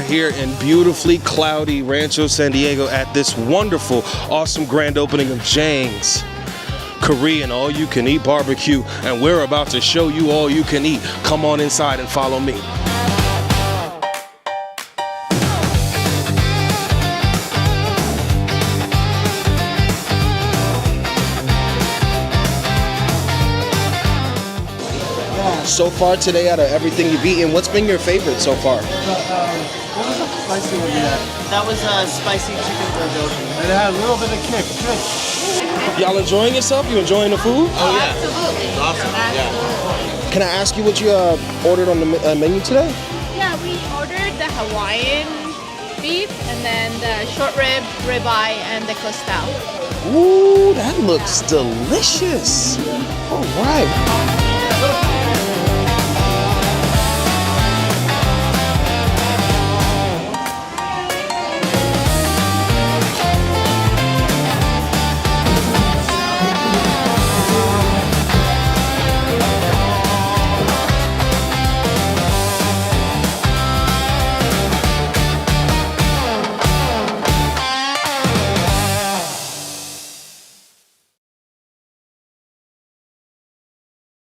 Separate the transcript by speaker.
Speaker 1: are here in beautifully cloudy Rancho San Diego at this wonderful, awesome grand opening of Jjang's Korean all-you-can-eat barbecue, and we're about to show you all you can eat. Come on inside and follow me. So far today, out of everything you've eaten, what's been your favorite so far?
Speaker 2: What was the spicy one you had?
Speaker 3: That was spicy chicken bulgogi.
Speaker 2: It had a little bit of kick. Good.
Speaker 1: Y'all enjoying yourself? You enjoying the food?
Speaker 3: Oh yeah.
Speaker 4: Absolutely.
Speaker 3: Awesome. Yeah.
Speaker 1: Can I ask you what you ordered on the menu today?
Speaker 4: Yeah, we ordered the Hawaiian beef and then the short rib, ribeye, and the costal.
Speaker 1: Ooh, that looks delicious. All right.